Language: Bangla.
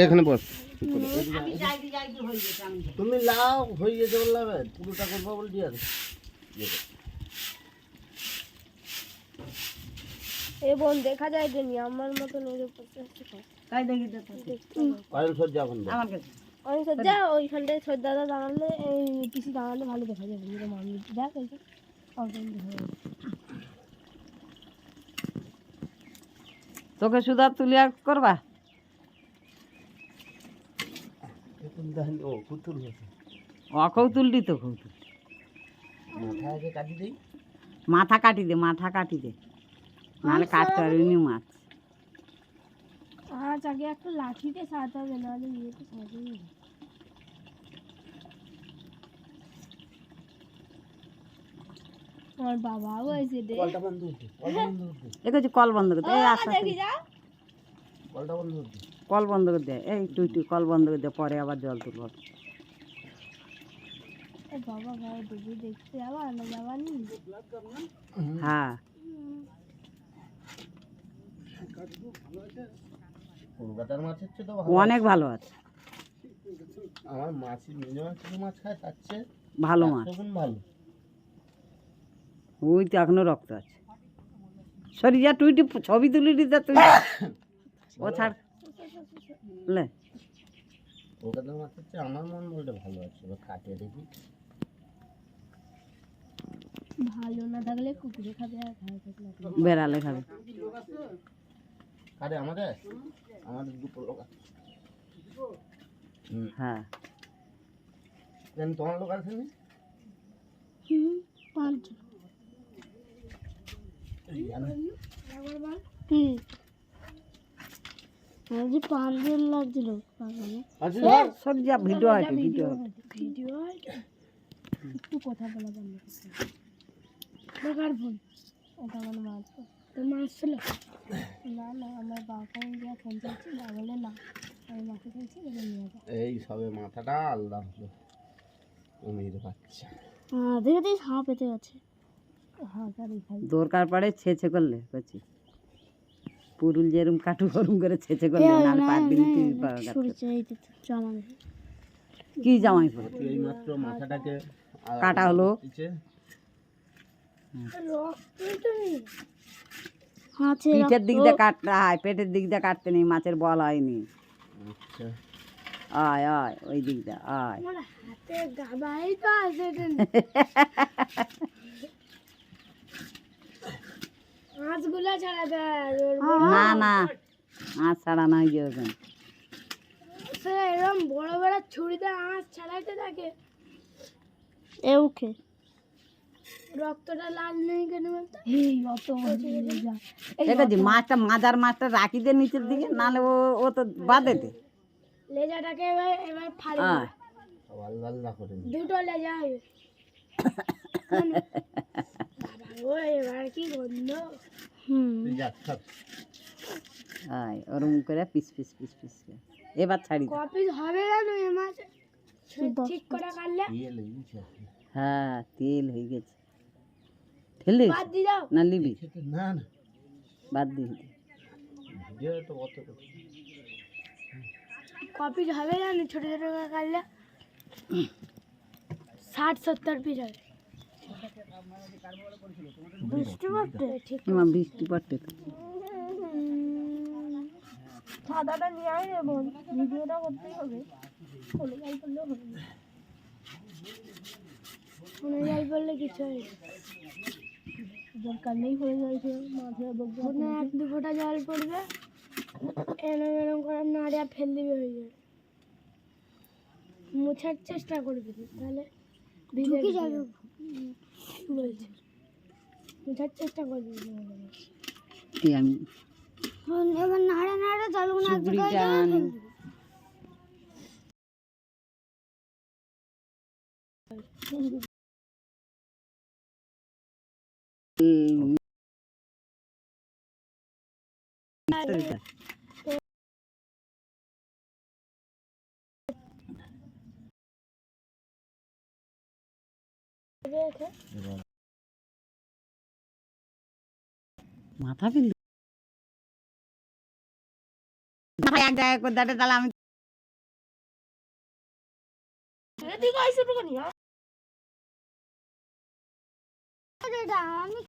এখানে বস। তুমি লাও হয়ে গেছে বললাম পুরোটা করবো বলছি আর এ বোন দেখা যায় যে আমার মতন এর উপর তাই দেখি তো কয়েন সজ্জা এখন আমার কাছে অনেক সজ্জা ওইখানটায় সজ্জাদা দাঁড়ালে এই পিসি দাঁড়ালে ভালো দেখা যাবে এরকম আমি দেখ এই যে তোকে সুধা তুলিয়া করবা ও কুতুল হয়েছে কৌতুলটি তো কৌতুল মাথা আগে কাটি দেই মাথা কাটি দে নাহলে কাটতে পারবি নি মাছ আজ আগে একটা লাঠিতে সাজাতে হবে নাহলে ইয়েতে সাজাবে আমার বাবাও আছে রে কলটা বন্ধ হচ্ছে দেখেছি কল বন্ধ করতে এই আস্তে দেখি যা কলটা বন্ধ হচ্ছে কল বন্ধ করে দে এই তুই কল বন্ধ করে দে পরে আবার জল তুলব বাবা ভাই দেখি দেখতে যাবা না যাবানি হ্যাঁ কলকাতার মাছ হচ্ছে তো অনেক ভালো আছে আমার মাছি মিনিমাম কিছু মাছ খায় তার চেয়ে ভালো মাছ ভালো ওই তো এখনো রক্ত আছে সরি যা তুই ছবি তুলি দিতে তুই ও ছাড় লে কলকাতার মাছ হচ্ছে আমার মন বলতে ভালো আছে এবার কাটিয়ে দেখি ভালো না থাকলে কুকুরে খাবে আর ভালো থাকলে বেড়ালে খাবে আরে আমাদের দুটো লোক আছে হ্যাঁ তোমার লোক আছে না পাঁচ আজ 5 দিন লাগছিল সব যা ভিডিও আছে ভিডিও একটু কথা বলা বন্ধ বেকার ফোন ওটা আমার মাছ তোর মাছ ছিল না আমার বাবা গিয়ে ফোন করছি না বলে না আমি মাকে বলছি নিয়ে যাও এই সবে মাথাটা আলাদা হলো উমির বাচ্চা দেখে দেখি হাঁ পেতে গেছে হ্যাঁ গাড়ি খাই দরকার পড়ে ছেছে করলে কচি পুরুল যেরম কাটু গরম করে ছেছে করলে নাহলে পার দিন কি জামাই পরে এই মাত্র মাথাটাকে কাটা হলো পিঠের দিক দিয়ে কাটতে হয় পেটের দিক দিয়ে কাটতে নেই মাছের বল হয়নি আচ্ছা আয় আয় ওই দিক দিয়ে আয় হাতে গাবাই তো আছে মাছগুলো ছাড়া দেয় না না মাছ ছাড়া নাই যাবে এরকম বড় বড় ছুরিতে আঁশ ছাড়াইতে থাকে ওকে রক্তটা লাল নেই কেন বলতো এই অত দেখেছি মাছটা মাজার মাছটা রাখি দে নিচের দিকে নাহলে ও তো বাঁধে দে লেজাটাকে এবার ফাড়ি আলাদা করে দুটো লেজা হবে ও এবার কি গন্ধ আয় ওরম করে পিস পিস পিস পিস এবার ছাড়ি কপি হবে না এ মাছ ঠিক করে কাটলে হ্যাঁ তেল হয়ে গেছে ঠেলে বাদ দি দাও না লিবি না না বাদ দি ভিডিও তো কত কপি হবে না ছোট ছোট করে কাটলে 60-70 পিস হবে বৃষ্টি পড়তে ঠিক বৃষ্টি পড়তে তো ছাতাটা নিয়ে আয় রে বোন ভিডিওটা করতেই হবে ফোনে যাই করলেও হবে না ফোনে যাই করলে কিছু হয় দরকার নেই হয়ে যাচ্ছে মাঝে ফোনে 1-2 ফোঁটা জল পড়বে এরম এরম করে নাড়িয়া ফেল দিবে হয়ে যাবে মোছার চেষ্টা করবি তাহলে ঢুকে যাবে বলছে মোছার চেষ্টা করবি আমি এবার নাড়া নাড়া জলগুলো মাথা বিন্দু এক জায়গায় করে দাঁড়ে তাহলে আমি এদিকে আইসো তো কেন আমি